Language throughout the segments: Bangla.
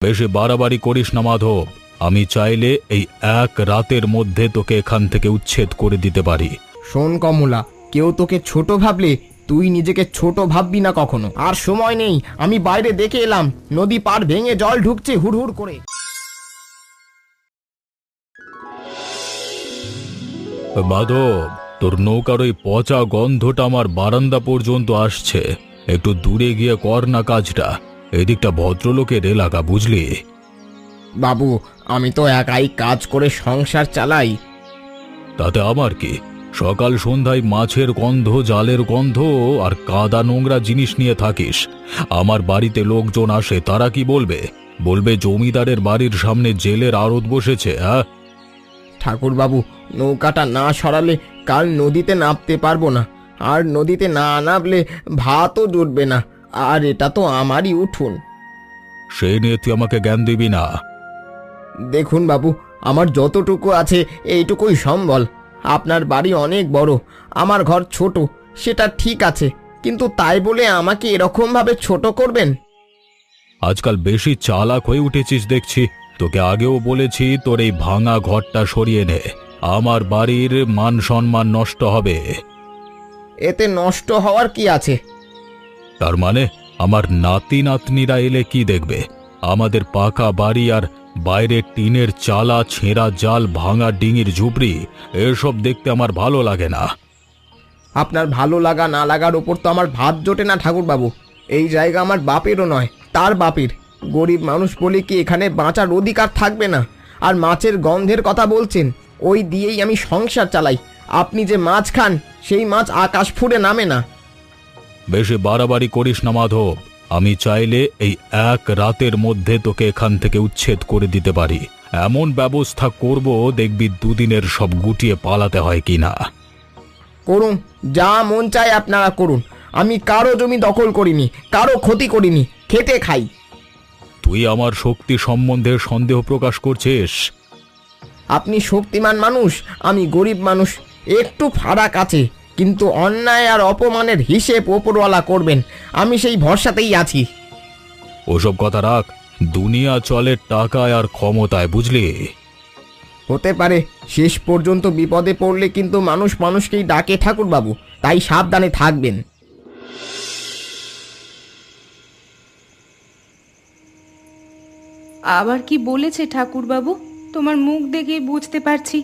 বেশি বাড়াবাড়ি করিস না মাধব। আমি চাইলে এই এক রাতের মধ্যে তোকে এখান থেকে উচ্ছেদ করে দিতে পারি। শোন কমলা, কেউ তোকে ছোট ভাবলে তুই নিজেকে ছোট ভাববি না কখনো। আর সময় নেই, আমি বাইরে দেখে এলাম নদী পার ভেঙে জল ঢুকছে হুড়হুড় করে। মাধব, তোর নৌকার ওই পচা গন্ধটা আমার বারান্দা পর্যন্ত আসছে। একটু দূরে গিয়ে কর না কাজটা। এদিকটা ভদ্রলোকের এলাকা, বুঝলি? বাবু, আমি তো একাই কাজ করে সংসার চালাই। তাতে আমার কি? সকাল সন্ধ্যায় মাছের গন্ধ, জালের গন্ধ আর কাদা নোংরা জিনিস নিয়ে থাকিস। আমার বাড়িতে লোকজন আসে, তারা কি বলবে? বলবে জমিদারের বাড়ির সামনে জেলের আড়ত বসেছে। হ্যাঁ ঠাকুর বাবু, নৌকাটা না সরালে কাল নদীতে নামতে পারবো না, আর নদীতে না নামলে ভাতও জুটবে না। আর এটা তো আমারই উঠোন। সেই নিয়ে তুই আমাকে জ্ঞান দিবি না। দেখুন বাবু, আমার যতটুকু আছে এইটুকুই সম্বল। আপনার বাড়ি অনেক বড়, আমার ঘর ছোট, সেটা ঠিক আছে, কিন্তু তাই বলে আমাকে এরকম ভাবে ছোট করবেন? আজকাল বেশি চালাক হয়ে উঠেছিস দেখছি। তোকে আগেও বলেছি তোর এই ভাঙা ঘরটা সরিয়ে নে। আমার বাড়ির মান সম্মান নষ্ট হবে। এতে নষ্ট হওয়ার কি আছে? তার মানে আমার নাতি নাতনিরা এলে কি দেখবে? আমাদের পাকা বাড়ি আর বাইরে টিনের চালা, ছেঁড়া জাল, ভাঙা ডিঙির ঝুপড়ি, এসব দেখতে আমার ভালো লাগে না। আপনার ভালো লাগা না লাগার ওপর তো আমার ভাত জোটে না ঠাকুর বাবু। এই জায়গা আমার বাপেরও নয়, তার বাপের। গরিব মানুষ বলে কি এখানে বাঁচার অধিকার থাকবে না? আর মাছের গন্ধের কথা বলছেন, ওই দিয়েই আমি সংসার চালাই। আপনি যে মাছ খান, সেই মাছ আকাশ ফুঁড়ে নামে না। বেশি বাড়াবাড়ি করিস না মাধব। আমি চাইলে এই এক রাতের মধ্যে তোকে এখান থেকে উচ্ছেদ করে দিতে পারি। এমন ব্যবস্থা করব, দেখবি দুদিনের সব গুটিয়ে পালাতে হয় কিনা। করুন, যা মন চায় আপনারা করুন। আমি কারো জমি দখল করিনি, কারো ক্ষতি করিনি, খেটে খাই। তুই আমার শক্তি সম্বন্ধে সন্দেহ প্রকাশ করছিস? আপনি শক্তিমান মানুষ, আমি গরিব মানুষ। একটু ফারাক আছে, কিন্তু অন্যায় আর অপমানের হিসেব ওপরওয়ালা করবেন, আমি সেই ভরসাতেই আছি। ওসব কথা রাখ। দুনিয়া চলে টাকায় আর ক্ষমতায়, বুঝলি? হতে পারে শেষ পর্যন্ত বিপদে পড়লে কিন্তু মানুষ মানুষকেই ডাকে ঠাকুর বাবু, তাই সাবধানে থাকবেন। আবার কি বলেছে ঠাকুরবাবু? তোমার মুখ দেখেই বুঝতে পারছি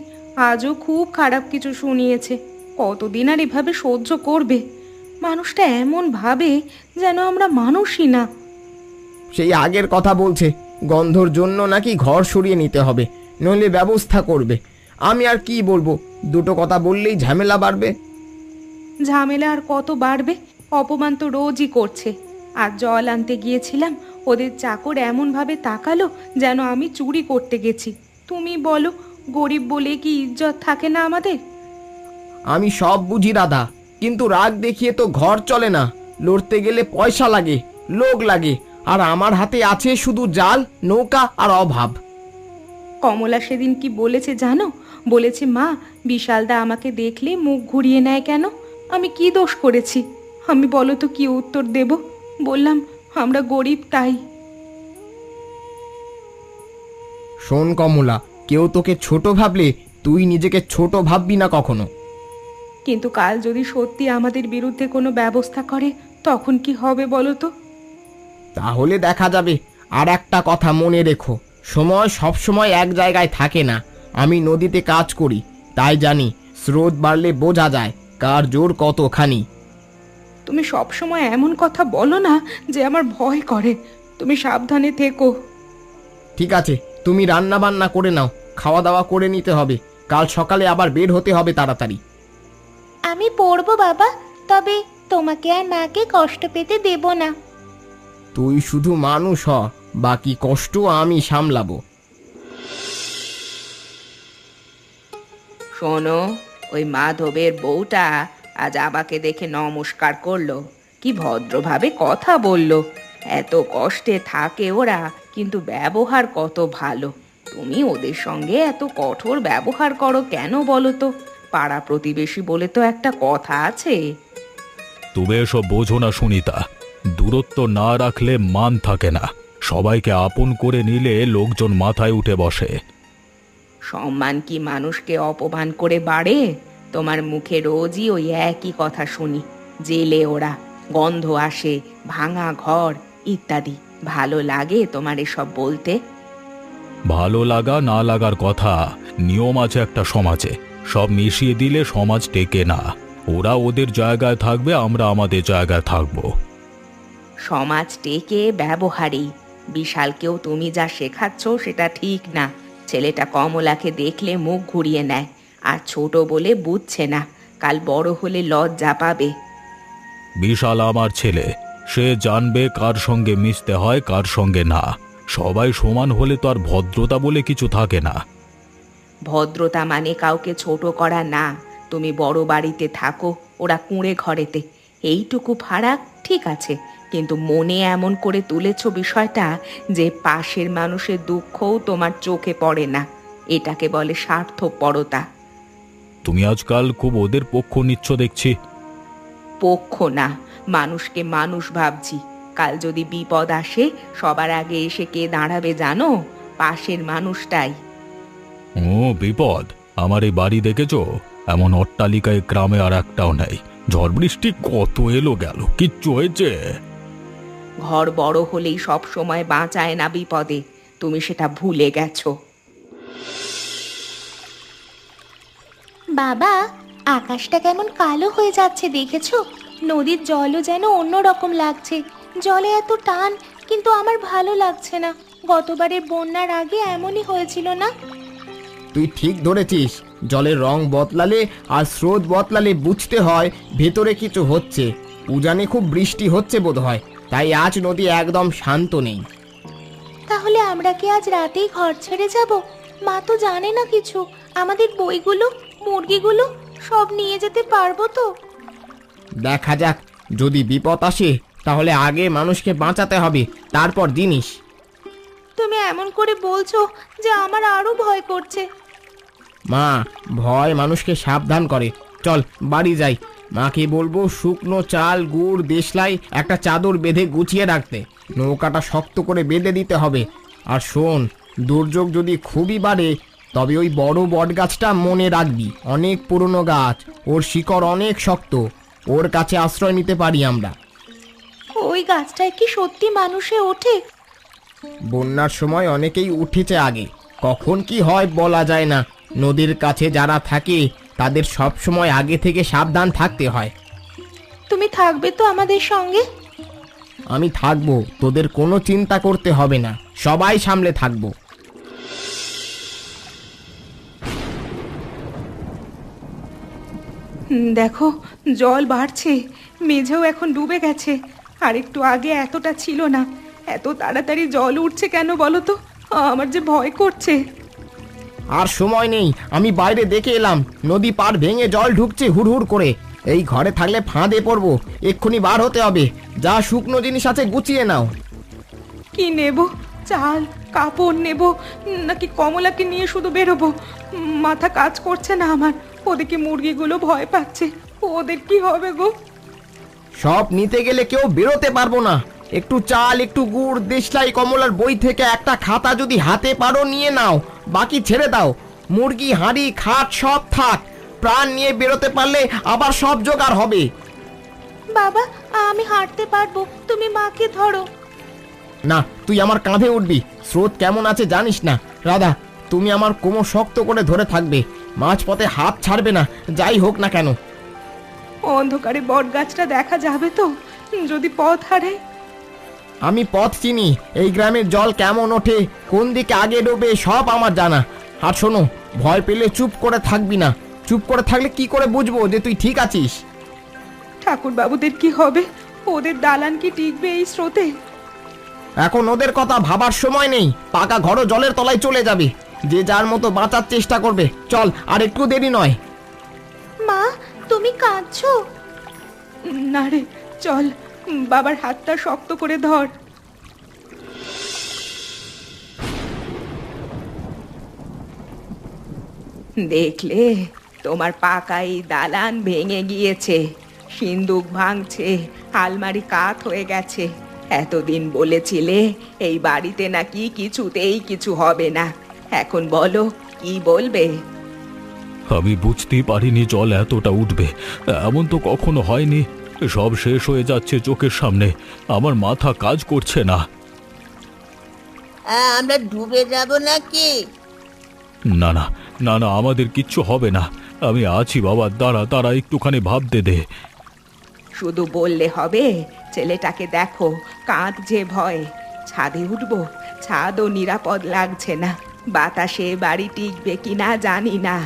আজও খুব খারাপ কিছু শুনিয়েছে। কতদিন আর এভাবে সহ্য করবে? মানুষটা এমন ভাবে যেন আমরা মানুষই না। সেই আগের কথা বলছে, গন্ধর জন্য নাকি ঘর সরিয়ে নিতে হবে, নইলে ব্যবস্থা করবে। আমি আর কি বলবো? দুটো কথা বললেই ঝামেলা বাড়বে। ঝামেলা আর কত বাড়বে? অপমান তো রোজই করছে। আর জল আনতে গিয়েছিলাম, ওদের চাকর এমনভাবে তাকালো যেন আমি চুরি করতে গেছি। তুমি বলো, গরিব বলে কি ইজ্জত থাকে না আমাদের? আমি সব বুঝি দাদা, কিন্তু রাগ দেখিয়ে তো ঘর চলে না। লড়তে গেলে পয়সা লাগে, লোক লাগে, আর আমার হাতে আছে শুধু জাল, নৌকা আর অভাব। কমলা সেদিন কি বলেছে জানো? বলেছে, মা, বিশালদা আমাকে দেখলে মুখ ঘুরিয়ে নেয় কেন? আমি কি দোষ করেছি? আমি বলো তো কি উত্তর দেব? বললাম, আমরা গরিব তাই। শোন কমলা, কেউ তোকে ছোট ভাবলে তুই নিজেকে ছোট ভাববি না কখনো। কিন্তু কাল যদি সত্যি আমাদের বিরুদ্ধে কোনো ব্যবস্থা করে, তখন কি হবে বলো তো? তাহলে দেখা যাবে। আর একটা কথা মনে রেখো, সময় সব সময় এক জায়গায় থাকে না। আমি নদীতে কাজ করি, তাই জানি স্রোত বাড়লে বোঝা যায় কার জোর কতখানি। তুমি সব সময় এমন কথা বলো না যে আমার ভয় করে। তুমি সাবধানে থেকো। ঠিক আছে, তুমি রান্না বান্না করে নাও, খাওয়া দাওয়া করে নিতে হবে। কাল সকালে আবার বের হতে হবে তাড়াতাড়ি। আমি পড়বো বাবা, তবে তোমাকে আর মাকে কষ্ট পেতে দেব না। তুই শুধু মানুষ হ, বাকি কষ্ট আমি সামলাবো। শোনো, ওই মাধবের বউটা আজ আমাকে দেখে নমস্কার করলো, কি ভদ্রভাবে কথা বললো। এত কষ্টে থাকে ওরা, কিন্তু ব্যবহার কত ভালো। তুমি ওদের সঙ্গে এত কঠোর ব্যবহার করো কেন বলো তো? পাড়া প্রতিবেশী বলে তো একটা কথা আছে। তুমি এসব বোঝো না সুনিতা। দূরত্ব না রাখলে মান থাকে না। সবাইকে আপন করে নিলে লোকজন মাথায় উঠে বসে। সম্মান কি মানুষকে অপমান করে বাড়ে? তোমার মুখে রোজই ওই একই কথা শুনি। জেলে ওরা, গন্ধ আসে, ভাঙা ঘর ইত্যাদি। ভালো লাগে তোমার এসব বলতে? ভালো লাগা না লাগার কথা, নিয়ম আছে একটা সমাজে। সব মিশিয়ে দিলে সমাজ টেকে না। ওরা ওদের জায়গায় থাকবে, আমরা আমাদের জায়গায় থাকবো। সমাজ টেকে ব্যবহারেই। বিশালকেও তুমি যা শেখাচ্ছ সেটা ঠিক না। ছেলেটা কমলাকে দেখলে মুখ ঘুরিয়ে নেয়, আর ছোট বলে বুঝছে না। কাল বড় হলে লজ্জা পাবে। বিশাল আমার ছেলে, সে জানবে কার সঙ্গে মিশতে হয় কার সঙ্গে না। সবাই সমান হলে তো আর ভদ্রতা বলে কিছু থাকে না। ভদ্রতা মানে কাউকে ছোট করা না। তুমি বড় বাড়িতে থাকো, ওরা কুঁড়ে ঘরেতে, এইটুকু ফারাক ঠিক আছে। কিন্তু মনে এমন করে তুলেছ বিষয়টা যে পাশের মানুষের দুঃখও তোমার চোখে পড়ে না। এটাকে বলে স্বার্থপরতা। তুমি আজকাল খুব ওদের পক্ষ নিচ্ছ দেখছি। পক্ষ না, মানুষকে মানুষ ভাবছি। কাল যদি বিপদ আসে সবার আগে এসে কে দাঁড়াবে জানো? পাশের মানুষটাই। ও বিপদ! আমার এই বাড়ি দেখেছো? এমন অট্টালিকায় গ্রামে আর একটাও নেই। ঝড় বৃষ্টি কত এলো গেল, কিচ্ছু হয়েছে? ঘর বড় হলেই সব সময় বাঁচায় না বিপদে, তুমি সেটা ভুলে গেছো। বাবা, আকাশটা কেমন কালো হয়ে যাচ্ছে দেখেছো? নদীর জলও যেন অন্যরকম লাগছে। জলে এত টান, কিন্তু আমার ভালো লাগছে না। গতবারের বন্যার আগে এমনই হয়েছিল না? তুই ঠিক ধরেছিস। জলের রং বদলালে আর স্রোত বদলালে বুঝতে হয় ভেতরে কিছু হচ্ছে। উজানে খুব বৃষ্টি হচ্ছে বোধহয়, তাই আজ নদী একদম শান্ত নেই। তাহলে আমরা কি আজ রাতেই ঘর ছেড়ে যাব? মা তো জানে না কিছু। আমাদের বইগুলো, মুরগিগুলো সব নিয়ে যেতে পারবো তো? দেখা যাক, যদি বিপদ আসে তাহলে আগে মানুষকে বাঁচাতে হবে, তারপর জিনিস। তুমি এমন করে বলছো যে আমার আরো ভয় করছে। মা, ভয় মানুষকে সাবধান করে। চল বাড়ি যাই। মাকে বলবো শুকনো চাল, গুড়, দেশলাই একটা চাদর বেঁধে গুছিয়ে রাখতে। নৌকাটা শক্ত করে বেঁধে দিতে হবে। আর শোন, দুর্যোগ যদি খুবই বাড়ে তবে ওই বড় বট গাছটা মনে রাখবি। অনেক পুরনো গাছ, ওর শিকড় অনেক শক্ত। ওর কাছে আশ্রয় নিতে পারি আমরা। ওই গাছটায় কি সত্যি মানুষে ওঠে? বন্যার সময় অনেকেই উঠেছে আগে, কখন কি হয় বলা যায় না। নদীর কাছে যারা থাকে তাদের সব সময় আগে থেকে সাবধান থাকতে হয়। তুমি থাকবে তো আমাদের সঙ্গে? আমি থাকবো, তোদের কোনো চিন্তা করতে হবে না, সবাই সামলে থাকবো। দেখো, জল বাড়ছে, মেঝেও এখন ডুবে গেছে। আর একটু আগে এতটা ছিল না। এত তাড়াতাড়ি জল উঠছে কেন বলো তো? আমার যে ভয় করছে। আর সময় নেই, আমি বাইরে দেখে এলাম। নদী পাড় ভেঙে জল ঢুকছে হুড়হুড় করে। এই ঘরে থাকলে ফাঁদে পড়বো, এক্ষুনি বার হতে হবে। যা শুকনো জিনিস আছে গুছিয়ে নাও। কি নেব? চাল, কাপড় নেব নাকি কমলাকে নিয়ে শুধু বেরোবো? মাথা কাজ করছে না আমার। ওদিকে মুরগিগুলো ভয় পাচ্ছে, ওদের কি হবে গো? সব নিতে গেলে কেউ বেরোতে পারবো না। একটু চাল, একটু গুড়, দেশলাই, কমলার বই থেকে একটা খাতা যদি হাতে পারো নিয়ে নাও, বাকি ছেড়ে দাও। মুরগি, হাঁড়ি, খাট সব থাক। প্রাণ নিয়ে বেরোতে পারলে আবার সব জোগাড় হবে। বাবা, আমি হাঁটতে পারবো, তুমি মাকে ধরো। না, তুই আমার কাঁধে উঠবি। স্রোত কেমন আছে জানিস না। রাধা, তুমি আমার কোমর শক্ত করে ধরে থাকবে। মাঝপথে হাত ছাড়বে না, যাই হোক না কেন। অন্ধকারে বট গাছটা দেখা যাবে তো? যদি পথ হারাই? আমি পথ চিনি। এই গ্রামের জল কেমন ওঠে, কোন দিকে আগে ডোবে সব আমার জানা। আর শোনো, ভয় পেলে চুপ করে থাকবি না। চুপ করে থাকলে কি করে বুঝবো যে তুই ঠিক আছিস? ঠাকুর বাবুদের কি হবে? ওদের দালান কি টিকবে এই স্রোতে? এখন ওদের কথা ভাবার সময় নেই। পাকা ঘরও জলের তলায় চলে যাবে। যে যার মতো বাঁচার চেষ্টা করবে। চল, আর একটু দেরি নয়। মা, তুমি কাঁদছো? না রে, চল, বাবার হাতটা শক্ত করে ধর। দেখলে, তোমার পাকা এই দালান ভেঙে গিয়েছে। সিন্দুক ভাঙছে, আলমারি কাত হয়ে গেছে। এতদিন বলেছিলে এই বাড়িতে নাকি কিছুতেই কিছু হবে না, এখন বলো কি বলবে? আমি বুঝতেই পারিনি জল এতটা উঠবে, এমন তো কখনো হয়নি। সব শেষ হয়ে যাচ্ছে চোখের সামনে, আমার মাথা কাজ করছে না। আমরা ডুবে যাব নাকি? না না না না, আমাদের কিচ্ছু হবে না। আমি আছি বাবা, দাঁড়া দাঁড়া, একটুখানি ভাবতে দে। শুধু বললে হবে? ছেলেটাকে দেখো, কাঁদছে ভয়ে। ছাদে উঠবো, ছাদও নিরাপদ লাগছে না, বাতাসে বাড়ি টিকবে কিনা জানি না।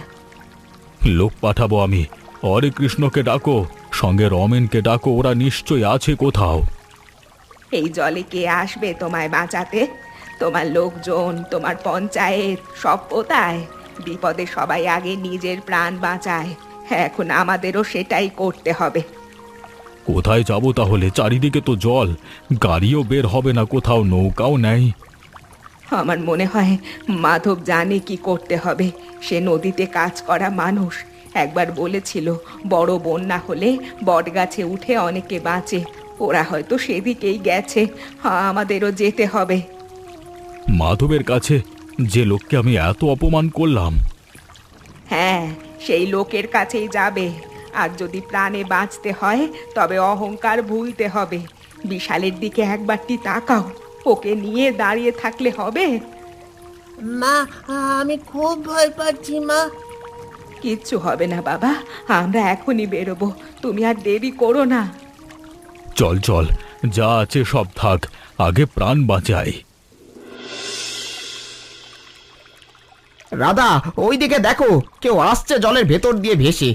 লোক পাঠাবো আমি। হরে কৃষ্ণকে ডাকো, সঙ্গে রমেনকে ডাকো, ওরা নিশ্চয়ই আছে কোথাও। এই জলে কে আসবে তোমায় বাঁচাতে? তোমার লোকজন, তোমার পঞ্চায়েত সব কোথায়? বিপদে সবাই আগে নিজের প্রাণ বাঁচায়, এখন আমাদেরও সেটাই করতে হবে। কোথায় যাব তাহলে? চারিদিকে তো জল, গাড়িও বের হবে না, কোথাও নৌকাও নেই। আমার মনে হয় মাধব জানে কি করতে হবে। সে নদীতে কাজ করা মানুষ, একবার বলেছিল বড় বন্যা হলে বটগাছে উঠে অনেকে বাঁচে। ওরা হয়তো সেদিকেই গেছে, আমাদেরও যেতে হবে। মাধবের কাছে, যে লোককে আমি এত অপমান করলাম? হ্যাঁ, সেই লোকের কাছেই যাবে। আর যদি প্রাণে বাঁচতে হয় তবে অহংকার ভুলতে হবে। বিশালের দিকে একবারটি তাকাও, ওকে নিয়ে দাঁড়িয়ে থাকলে হবে? মা, আমি খুব ভয় পাচ্ছি মা। কিচ্ছু হবে না বাবা, আমরা এখনই বেরোবো, তুমি আর দেরি করো না। চল চল, যা আছে সব থাক, আগে প্রাণ বাঁচাই। রাধা, ওইদিকে দেখো, কেউ আসছে জলের ভেতর দিয়ে ভেসে।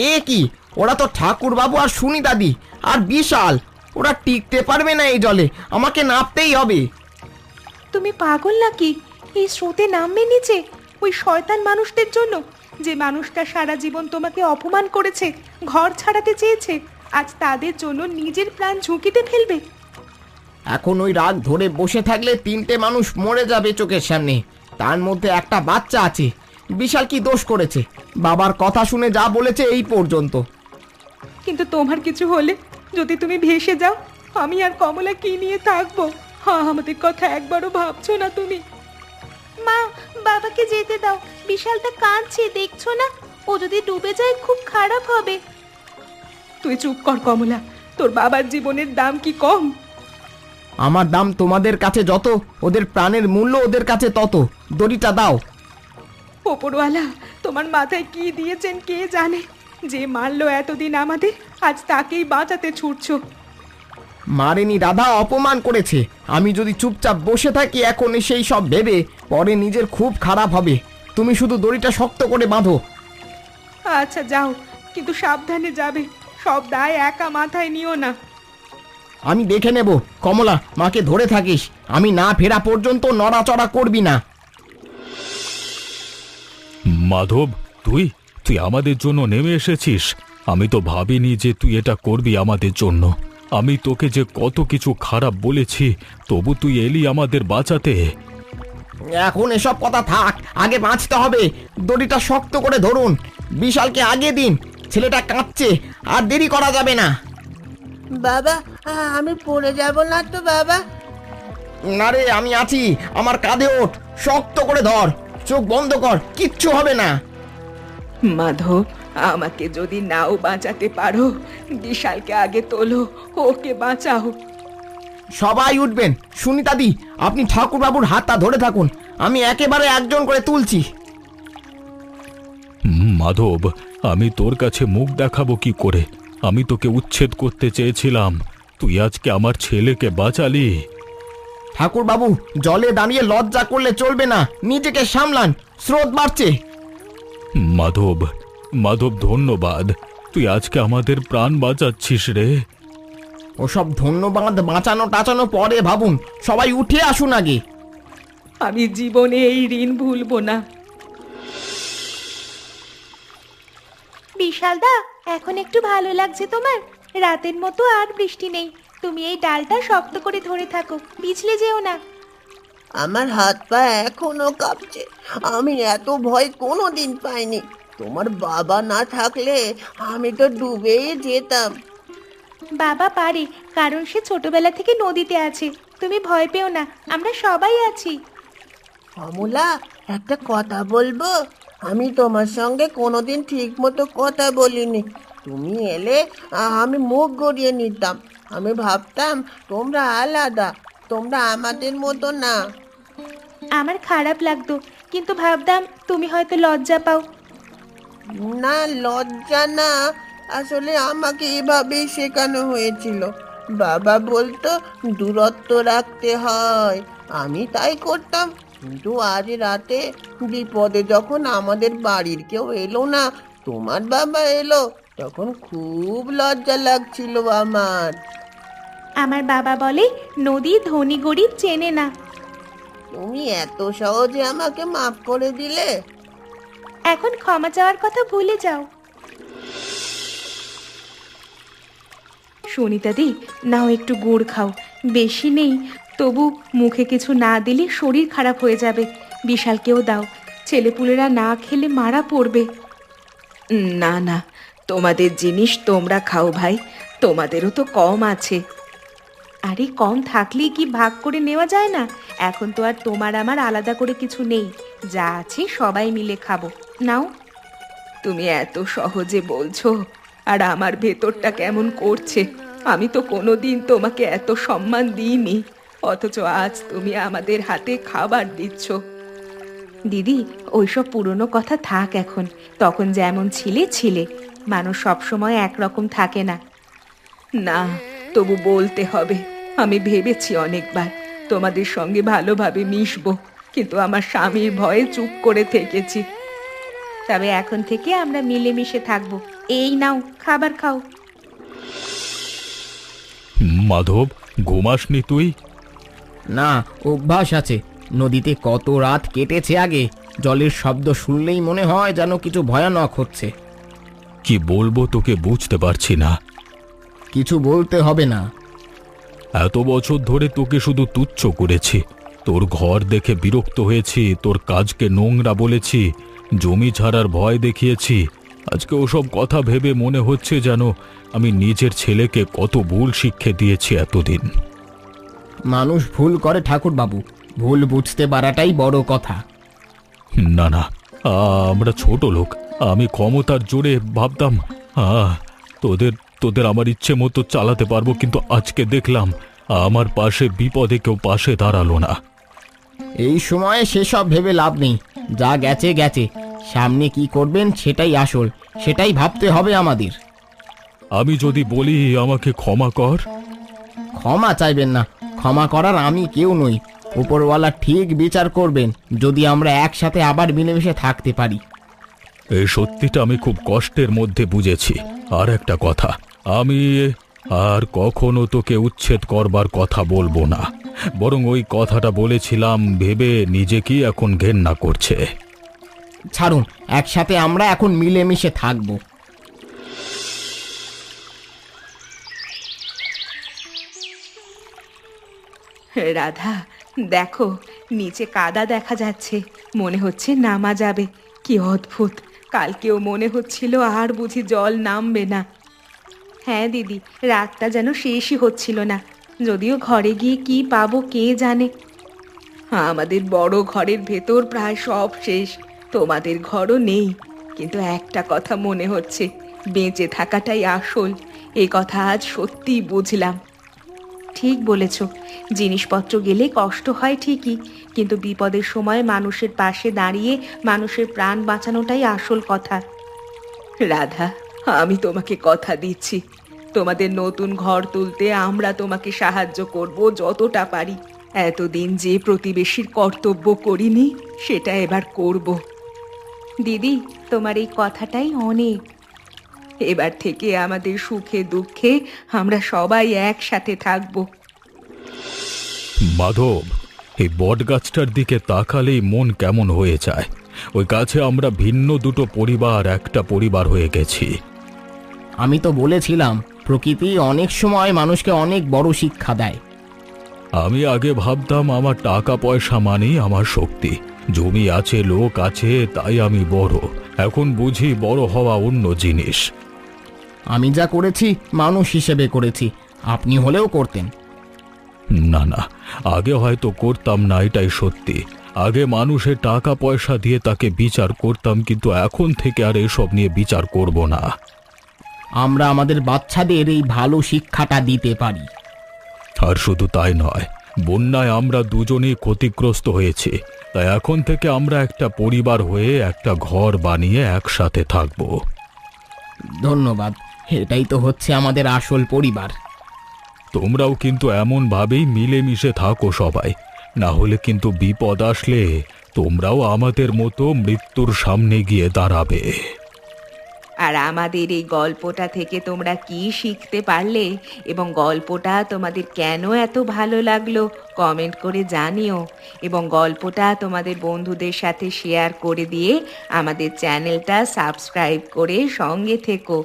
এ কি, ওরা তো ঠাকুর বাবু আর সুনি দাদি আর বিশাল। ওরা টিকতে পারবে না এই জলে, আমাকে নামতেই হবে। তুমি পাগল নাকি? এই স্রোতে নামবে নিচে ওই শয়তান মানুষদের জন্য, যে মানুষটা সারা জীবন তোমাকে অপমান করেছে, ঘর ছাড়াতে চেয়েছে, আজ তাদের জন্য নিজের প্রাণ ঝুঁকিতে ফেলবে? এখন ওই রাগ ধরে বসে থাকলে 3টে মানুষ মরে যাবে চোখের সামনে, তার মধ্যে একটা বাচ্চা আছে। বিশাল কি দোষ করেছে? বাবার কথা শুনে যা বলেছে এই পর্যন্ত। কিন্তু তোমার কিছু হলে, যদি তুমি ভেসে যাও, আমি আর কমলা কি নিয়ে থাকবো? হ্যাঁ, আমাদের কথা একবারও ভাবছো না তুমি? মা, বাবাকে যেতে দাও, বিশালটা কাঁদছে দেখছো না? ও যদি ডুবে যায় খুব খারাপ হবে। তুই চুপ কর কমলা, তোর বাবার জীবনের দাম কি কম? আমার দাম তোমাদের কাছে যত, ওদের প্রাণের মূল্য ওদের কাছে তত। দড়িটা দাও। ওপরওয়ালা তোমার মাথায় কি দিয়েছেন কে জানে, যে মারলো এতদিন আমাদের, আজ তাকেই বাঁচাতে ছুটছো। মারেনি রাধা, অপমান করেছে। আমি যদি চুপচাপ বসে থাকি এখন সেই সব ভেবে, পরে নিজের খুব খারাপ হবে। তুমি শুধু দড়িটা শক্ত করে বাঁধো। আচ্ছা যাও, কিন্তু সাবধানে যাবে, সব দায় একা মাথায় নিও না। আমি দেখে নেব। কমলা, মাকে ধরে থাকিস, আমি না ফেরা পর্যন্ত নড়াচড়া করবি না। মাধব, তুই তুই আমাদের জন্য নেমে এসেছিস। আমি তো ভাবিনি যে তুই এটা করবি আমাদের জন্য। আমি তোকে যে কত কিছু খারাপ বলেছি, তবু তুই এলি আমাদের বাঁচাতে। এখন এসব কথা থাক, আগে বাঁচতে হবে। দড়িটা শক্ত করে ধরুন, বিশালকে আগে দিন। ছেলেটা কাঁদছে, আর দেরি করা যাবে না। বাবা, আমি পড়ে যাব না তো বাবা? না রে, আমি আছি, আমার কাঁধে ওঠ। শক্ত করে ধর, চোখ বন্ধ কর, কিচ্ছু হবে না। মাধব, আমাকে যদি নাও বাঁচাতে পারো, বিশালকে আগে তোলো, ওকে বাঁচাও। সবাই উঠবেন। সুনিতাদি, আপনি ঠাকুরবাবুর হাতটা ধরে থাকুন, আমি একেবারে একজন করে তুলছি। মাধব, আমি তোর কাছে মুখ দেখাবো কি করে? আমি তোকে উচ্ছেদ করতে চেয়েছিলাম, তুই আজকে আমার ছেলেকে বাঁচালি। ঠাকুরবাবু, জলে দাঁড়িয়ে লজ্জা করলে চলবে না, নিজেকে সামলান, স্রোত বাড়ছে। মাধব, মাধব, ধন্যবাদ, তুই আজকে আমাদের প্রাণ বাঁচাচ্ছিস রে। ওসব ধন্যবাদ বাঁচানো টাচানো পরে ভাবুন, সবাই উঠে আসুন আগে। আমি জীবনে এই ঋণ ভুলবো না। বিশালদা, এখন একটু ভালো লাগছে তোমার? রাতের মতো আর বৃষ্টি নেই। তুমি এই ডালটা শক্ত করে ধরে থাকো, পিছলে যেও না। আমার হাত পা এখনো কাঁপছে। আমি এত ভয় কোনোদিন পাইনি। তোমার বাবা না থাকলে আমি তো ডুবেই যেতাম। বাবা পারে, কারণ সে ছোটবেলা থেকে নদীতে আছে। তুমি ভয় পেও না, আমরা সবাই আছি। অমলা, একটা কথা বলবো? আমি তোমার সঙ্গে কোনোদিন ঠিক মতো কথা বলিনি। তুমি এলে আমি মুখ গড়িয়ে নিতাম। আমি ভাবতাম তোমরা আলাদা, তোমরা আমাদের মতো না। আমার খারাপ লাগতো, কিন্তু ভাবতাম তুমি হয়তো লজ্জা পাও। না, লজ্জা না, আসলে আমাকে এভাবেই শেখানো হয়েছিল। বাবা বলতো দূরত্ব রাখতে হয়, আমি তাই করতাম। কিন্তু আজ রাতে বিপদে যখন আমাদের বাড়ির কেউ এলো না, তোমার বাবা এলো, তখন খুব লজ্জা লাগছিল আমার। আমার বাবা বলে নদী ধনী গরিব চেনে না। তুমি এত সহজে আমাকে মাফ করে দিলে। এখন ক্ষমা চাওয়ার কথা ভুলে যাও। সুনিতা দি, নাও একটু গুড় খাও, বেশি নেই, তবু মুখে কিছু না দিলে শরীর খারাপ হয়ে যাবে। বিশালকেও দাও, ছেলেপুলেরা না খেলে মারা পড়বে। না না, তোমাদের জিনিস তোমরা খাও ভাই, তোমাদেরও তো কম আছে। আরে কম থাকলেই কি ভাগ করে নেওয়া যায় না? এখন তো আর তোমার আমার আলাদা করে কিছু নেই, যা আছে সবাই মিলে খাবো। নাও। তুমি এত সহজে বলছো, আর আমার ভেতরটা কেমন করছে। আমি তো কোনোদিন তোমাকে এত সম্মান দিইনি, অথচ আজ তুমি আমাদের হাতে খাবার দিচ্ছ। দিদি, ওইসব পুরনো কথা থাক এখন। তখন যেমন ছিলে, মানুষ সবসময় একরকম থাকে না। না, তবু বলতে হবে। আমি ভেবেছি অনেকবার তোমাদের সঙ্গে ভালোভাবে মিশবো, কিন্তু আমার স্বামীর ভয়ে চুপ করে থেকেছি। তবে এখন থেকে আমরা মিলেমিশে থাকবো। এই নাও, খাবার খাও। মাধব, ঘুমাসনি তুই? না, অভ্যাস আছে। নদীতে কত রাত কেটেছে আগে, জলের শব্দ শুনলেই মনে হয় যেন কিছু ভয়ানক হচ্ছে। কি বলবো তোকে বুঝতে পারছি না। কিছু বলতে হবে না। এত বছর ধরে তোকে শুধু তুচ্ছ করেছি, তোর ঘর দেখে বিরক্ত হয়েছি, তোর কাজকে নোংরা বলেছি, জমি ছাড়ার ভয় দেখিয়েছি। আজকে ওসব কথা ভেবে মনে হচ্ছে যেন আমি নিজের ছেলেকে কত ভুল শিক্ষা দিয়েছি এতদিন। মানুষ ভুল করে ঠাকুরবাবু, ভুল বুঝতে পারাটাই বড় কথা। না না, আমরা ছোট লোক। আমি ক্ষমতার জোরে ভাবতাম তোদের তোদের আমার ইচ্ছে মতো চালাতে পারবো, কিন্তু আজকে দেখলাম আমার পাশে বিপদে কেউ পাশে দাঁড়ালো না। এই সময়ে সেসব ভেবে লাভ নেই। যা গেছে গেছে, সামনে কি করবেন সেটাই আসল, সেটাই ভাবতে হবে আমাদের। আমি যদি বলি আমাকে ক্ষমা কর? ক্ষমা চাইবেন না, ক্ষমা করার আমি কেউ নই। উপরওয়ালা ঠিক বিচার করবেন যদি আমরা একসাথে আবার মিলেমিশে থাকতে পারি। এই সত্যিটা আমি খুব কষ্টের মধ্যে বুঝেছি। আর একটা কথা, আমি আর কখনো তোকে উচ্ছেদ করবার কথা বলবো না, বরং ওই কথাটা বলেছিলাম ভেবে নিজেকেই এখন ঘেন্না করছে। ছাড়ুন, একসাথে আমরা এখন মিলেমিশে থাকবো। রাধা, দেখো নিচে কাদা দেখা যাচ্ছে, মনে হচ্ছে নামা যাবে। কি অদ্ভুত, কালকেও মনে হচ্ছিল আর বুঝি জল নামবে না। হ্যাঁ দিদি, রাতটা যেন শেষই হচ্ছিল না। যদিও ঘরে গিয়ে কি পাবো কে জানে। আমাদের বড় ঘরের ভেতর প্রায় সব শেষ, তোমাদের ঘরও নেই। কিন্তু একটা কথা মনে হচ্ছে, বেঁচে থাকাটাই আসল। এ কথা আজ সত্যিই বুঝলাম। ঠিক বলেছ, জিনিসপত্র গেলে কষ্ট হয় ঠিকই, কিন্তু বিপদের সময় মানুষের পাশে দাঁড়িয়ে মানুষের প্রাণ বাঁচানোটাই আসল কথা। রাধা, আমি তোমাকে কথা দিচ্ছি, তোমাদের নতুন ঘর তুলতে আমরা তোমাকে সাহায্য করব যতটা পারি। এতদিন যে প্রতিবেশীর কর্তব্য করিনি, সেটা এবার করব। দিদি, তোমার এই কথাটাই অনেক। এবার থেকে আমাদের সুখে দুঃখে আমরা সবাই একসাথে থাকব। মাধব, এই বট গাছটার দিকে তাকালেই মন কেমন হয়ে যায়। ওই গাছে আমরা ভিন্ন দুটো পরিবার একটা পরিবার হয়ে গেছি। আমি তো বলেছিলাম, প্রকৃতি অনেক সময় মানুষকে অনেক বড় শিক্ষা দেয়। আমি আগে ভাবতাম আমার টাকা পয়সা মানেই আমার শক্তি, জমি আছে, লোক আছে, তাই আমি বড়। এখন বুঝি বড় হওয়া অন্য জিনিস। আমি যা করেছি মানুষ হিসেবে করেছি, আপনি হলেও করতেন। না না, আগে হয়তো করতাম না, এটাই সত্যি। আগে মানুষের টাকা পয়সা দিয়ে তাকে বিচার করতাম, কিন্তু এখন থেকে আর এসব নিয়ে বিচার করব না। আমরা আমাদের বাচ্চাদের এই ভালো শিক্ষাটা দিতে পারি। আর শুধু তাই নয়, বন্যায় আমরা দুজনেই ক্ষতিগ্রস্ত হয়েছি, তাই এখন থেকে আমরা একটা পরিবার হয়ে একটা ঘর বানিয়ে একসাথে থাকব। ধন্যবাদ, এটাই তো হচ্ছে আমাদের আসল পরিবার। তোমরাও কিন্তু এমনভাবেই মিলেমিশে থাকো সবাই, না হলে কিন্তু বিপদ আসলে তোমরাও আমাদের মতো মৃত্যুর সামনে গিয়ে দাঁড়াবে। আর আমাদের এই গল্পটা থেকে তোমরা কি শিখতে পারলে এবং গল্পটা তোমাদের কেন এত ভালো লাগলো কমেন্ট করে জানিও, এবং গল্পটা তোমাদের বন্ধুদের সাথে শেয়ার করে দিয়ে আমাদের চ্যানেলটা সাবস্ক্রাইব করে সঙ্গে থেকো।